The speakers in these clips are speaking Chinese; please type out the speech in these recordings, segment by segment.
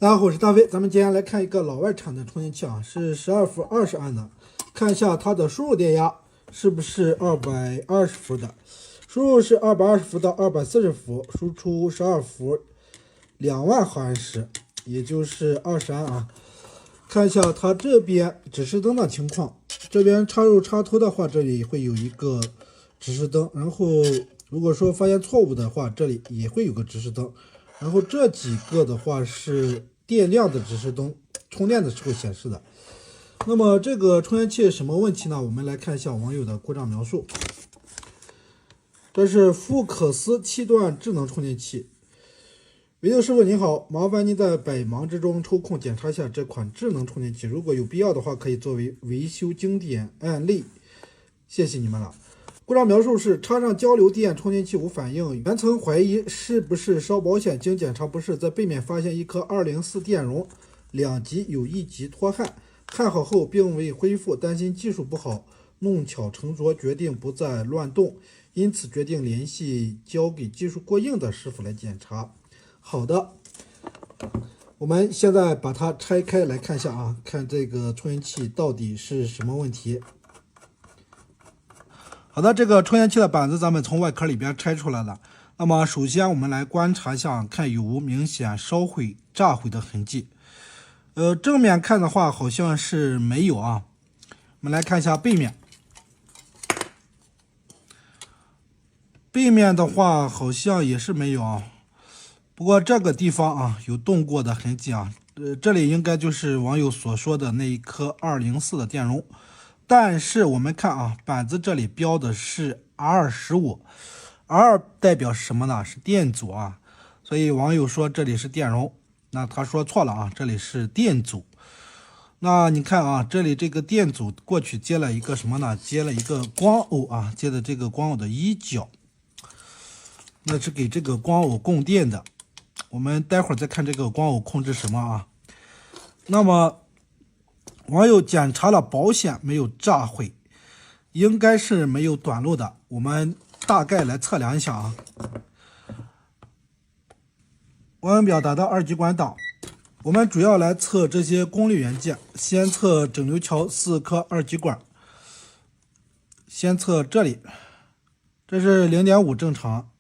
大家好，我是大飞，咱们今天来看一个老外产的充电器啊，是12伏20安的，看一下它的输入电压是不是220伏的，输入是220伏到240伏，输出12伏2万毫安时，也就是20安啊。看一下它这边指示灯的情况，这边插入插头的话，这里会有一个指示灯，然后如果说发现错误的话，这里也会有个指示灯。然后这几个的话是电量的指示灯，充电的时候显示的。那么这个充电器什么问题呢？我们来看一下网友的故障描述。这是富可斯7段智能充电器。维修师傅您好，麻烦您在百忙之中抽空检查一下这款智能充电器，如果有必要的话，可以作为维修经典案例。谢谢你们了。故障描述是插上交流电，充电器无反应，原曾怀疑是不是烧保险，经检查不是，在背面发现一颗204电容，2级有1级脱焊，焊好后并未恢复，担心技术不好，弄巧成拙，决定不再乱动，因此决定联系交给技术过硬的师傅来检查。好的，我们现在把它拆开来看一下啊，看这个充电器到底是什么问题。好的，这个充电器的板子咱们从外壳里边拆出来了。那么首先我们来观察一下，看有无明显烧毁、炸毁的痕迹。正面看的话好像是没有啊。我们来看一下背面。背面的话好像也是没有啊。不过这个地方啊有动过的痕迹啊。这里应该就是网友所说的那一颗204的电容。但是我们看啊，板子这里标的是 R15，R 代表什么呢？是电阻啊，所以网友说这里是电容，那他说错了啊，这里是电阻。那你看啊，这里这个电阻过去接了一个什么呢？接了一个光偶啊，接的这个光偶的一角，那是给这个光偶供电的。我们待会儿再看这个光偶控制什么啊。那么网友检查了保险没有炸毁，应该是没有短路的。我们大概来测量一下啊。网友表打到2级管档，我们主要来测这些功率元件。先测整流桥4颗2级管，先测这里，这是 0.5 正常，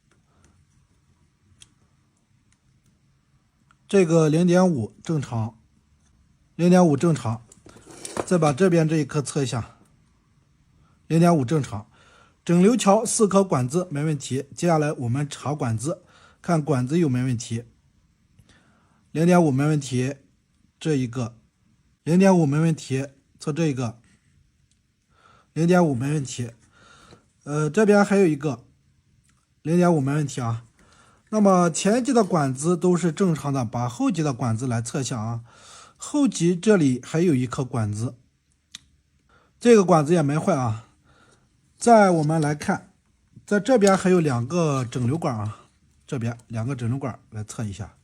这个 0.5 正常， 0.5 正常。再把这边这一颗测一下， 0.5 正常。整流桥4颗管子没问题。接下来我们查管子，看管子有没问题。 0.5 没问题，这一个 0.5 没问题，测这一个 0.5 没问题。这边还有一个 0.5 没问题啊。那么前级的管子都是正常的，把后级的管子来测一下啊。后级这里还有一颗管子，这个管子也没坏啊。再我们来看，在这边还有2个整流管啊，这边2个整流管来测一下。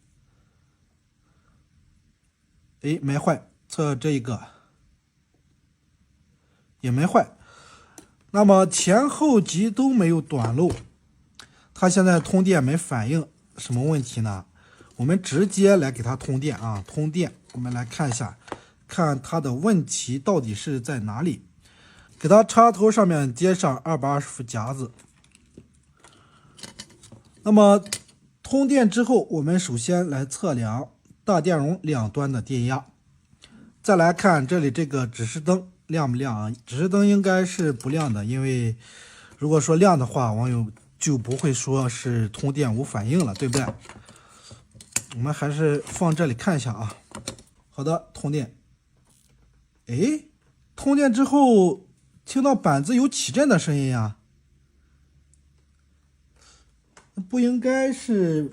哎，没坏，测这一个也没坏。那么前后级都没有短路，它现在通电没反应，什么问题呢？我们直接来给它通电啊，通电。我们来看一下，看它的问题到底是在哪里。给它插头上面接上220伏夹子。那么通电之后，我们首先来测量大电容两端的电压。再来看这里这个指示灯亮不亮啊？指示灯应该是不亮的，因为如果说亮的话，网友就不会说是通电无反应了，对不对？我们还是放这里看一下啊。好的，通电。哎，通电之后听到板子有起震的声音呀，不应该是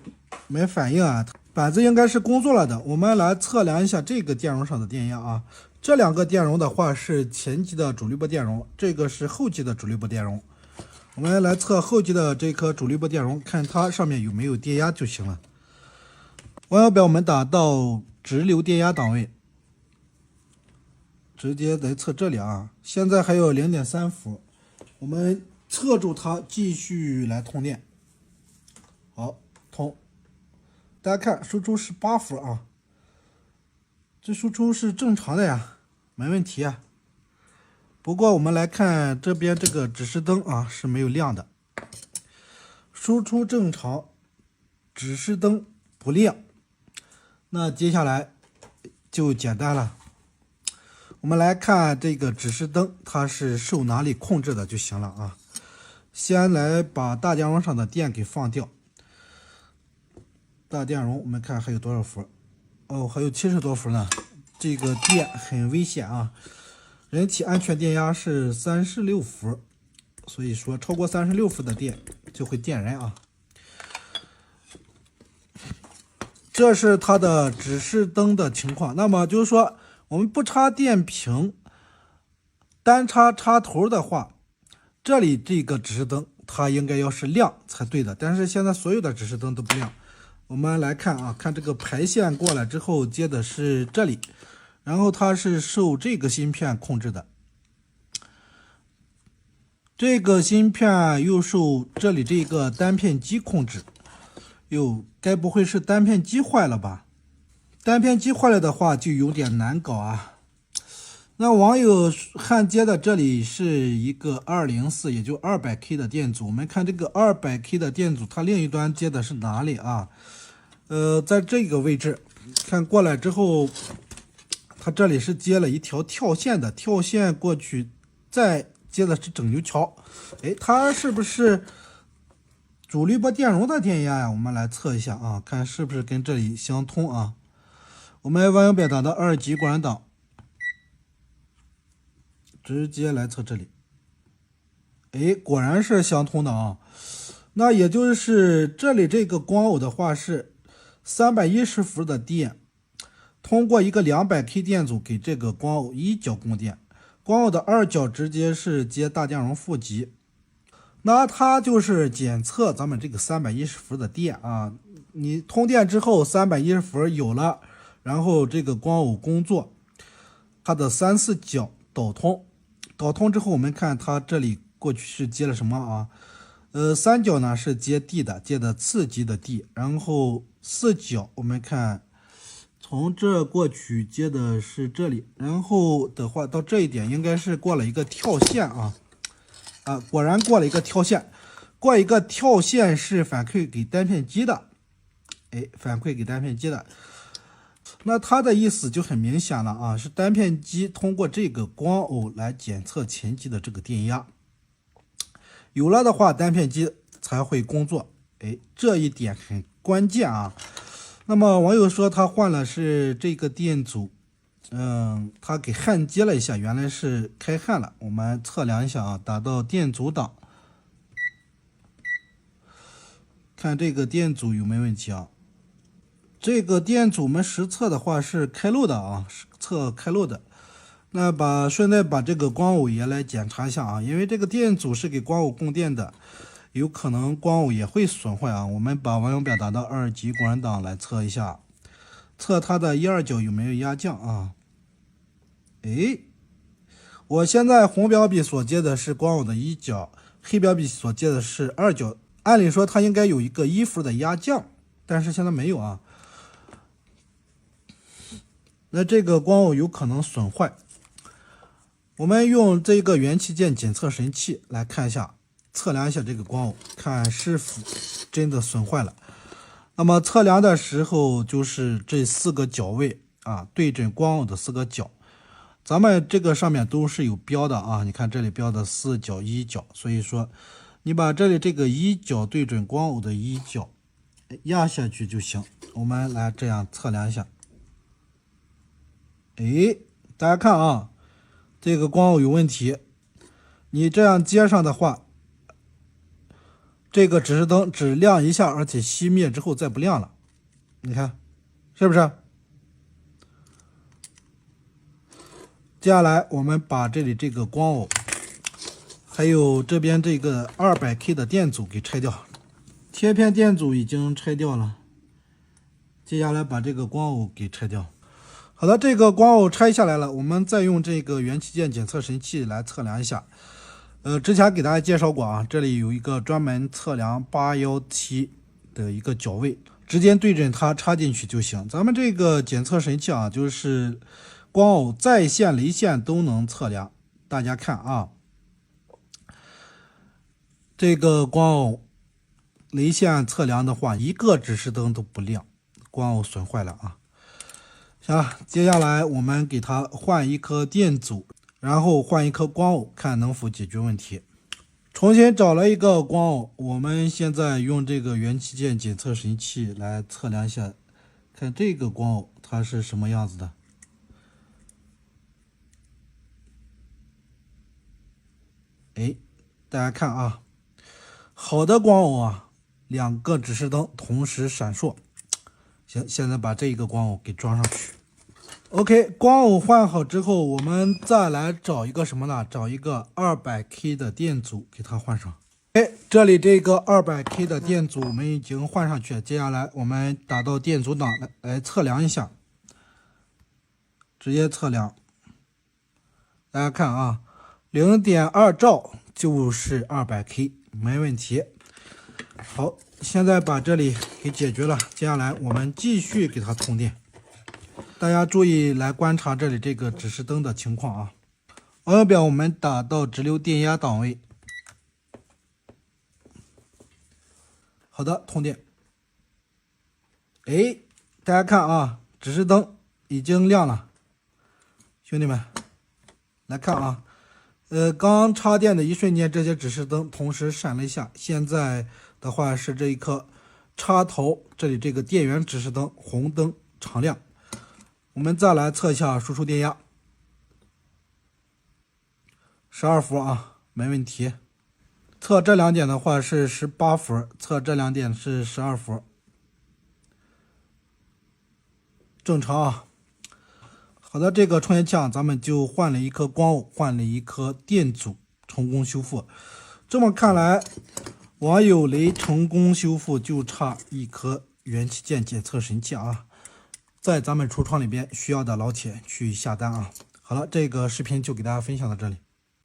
没反应啊，板子应该是工作了的。我们来测量一下这个电容上的电压啊。这2个电容的话是前级的主滤波电容，这个是后级的主滤波电容。我们来测后级的这颗主滤波电容，看它上面有没有电压就行了。网友表我们打到直流电压档位，直接来测这里啊。现在还有 0.3 伏，我们测住它，继续来通电。好，通。大家看，输出是8伏啊。这输出是正常的呀，没问题啊。不过我们来看这边这个指示灯啊是没有亮的，输出正常，指示灯不亮。那接下来就简单了，我们来看这个指示灯它是受哪里控制的就行了啊。先来把大电容上的电给放掉，大电容我们看还有多少伏？哦，还有70多伏呢，这个电很危险啊。人体安全电压是36伏，所以说超过36伏的电就会电人啊。这是它的指示灯的情况。那么就是说，我们不插电瓶，单插插头的话，这里这个指示灯它应该要是亮才对的。但是现在所有的指示灯都不亮。我们来看啊，看这个排线过来之后接的是这里。然后它是受这个芯片控制的，这个芯片又受这里这个单片机控制。哟，该不会是单片机坏了吧？单片机坏了的话就有点难搞啊。那网友焊接的这里是一个204，也就200K 的电阻。我们看这个200K 的电阻，它另一端接的是哪里啊？在这个位置，看过来之后。它这里是接了一条跳线的，跳线过去，再接的是整流桥。哎，它是不是主滤波电容的电压呀？我们来测一下啊，看是不是跟这里相通啊。我们万用表达的2级共振档，直接来测这里。哎，果然是相通的啊。那也就是这里这个光偶的话是310伏的电。通过一个200K 电阻给这个光偶一角供电，光偶的2角直接是接大电容负极，那它就是检测咱们这个310伏的电啊。你通电之后310伏有了，然后这个光偶工作，它的3、4角导通，导通之后我们看它这里过去是接了什么啊？3角呢是接 D 的，接的次级的 D， 然后4角我们看。从这过去接的是这里，然后的话到这一点应该是过了一个跳线啊，果然过了一个跳线，过一个跳线是反馈给单片机的，哎，反馈给单片机的，那它的意思就很明显了啊，是单片机通过这个光偶来检测前级的这个电压，有了的话单片机才会工作，哎，这一点很关键啊。那么网友说他换了是这个电阻，他给焊接了一下，原来是开焊了。我们测量一下啊，打到电阻档，看这个电阻有没有问题啊？这个电阻我们实测的话是开漏的啊，测开漏的。那顺带把这个光偶也来检查一下啊，因为这个电阻是给光偶供电的。有可能光偶也会损坏啊！我们把万用表达到2级共振档来测一下，测它的1、2角有没有压降啊？哎，我现在红表笔所接的是光偶的1角，黑表笔所接的是2角。按理说它应该有一个1伏的压降，但是现在没有啊。那这个光偶有可能损坏。我们用这个元器件检测神器来看一下。测量一下这个光偶，看是否真的损坏了。那么测量的时候就是这4个角位啊，对准光偶的4个角，咱们这个上面都是有标的啊。你看这里标的4角、1角，所以说你把这里这个1角对准光偶的1角压下去就行。我们来这样测量一下。哎，大家看啊，这个光偶有问题。你这样接上的话。这个指示灯只亮一下，而且熄灭之后再不亮了，你看，是不是？接下来我们把这里这个光偶，还有这边这个200K 的电阻给拆掉，贴片电阻已经拆掉了。接下来把这个光偶给拆掉。好的，这个光偶拆下来了，我们再用这个元器件检测神器来测量一下。之前给大家介绍过啊，这里有一个专门测量817的一个角位，直接对准它插进去就行。咱们这个检测神器啊，就是光偶在线、离线都能测量。大家看啊，这个光偶离线测量的话，一个指示灯都不亮，光偶损坏了啊。行了，接下来我们给它换一颗电阻，然后换一颗光偶，看能否解决问题。重新找了一个光偶，我们现在用这个元器件检测神器来测量一下，看这个光偶它是什么样子的。哎，大家看啊，好的光偶啊，两个指示灯同时闪烁。行，现在把这个光偶给装上去。OK， 光偶换好之后，我们再来找一个什么呢？找一个 200K 的电阻给它换上。哎，这里这个 200K 的电阻我们已经换上去了。接下来我们打到电阻档来测量一下，直接测量。大家看啊，0.2兆就是200K， 没问题。好，现在把这里给解决了。接下来我们继续给它通电。大家注意来观察这里这个指示灯的情况啊。毫秒表我们打到直流电压档位。好的，通电。哎，大家看啊，指示灯已经亮了。兄弟们，来看啊，刚插电的一瞬间，这些指示灯同时闪了一下。现在的话是这一颗插头这里这个电源指示灯红灯常亮。我们再来测一下输出电压，12伏啊，没问题。测这两点的话是18伏，测这两点是12伏，正常啊。好的，这个充电器啊，咱们就换了一颗光偶，换了一颗电阻，成功修复。这么看来，网友雷成功修复，就差一颗元器件检测神器啊。在咱们橱窗里边需要的老铁去下单啊。好了，这个视频就给大家分享到这里。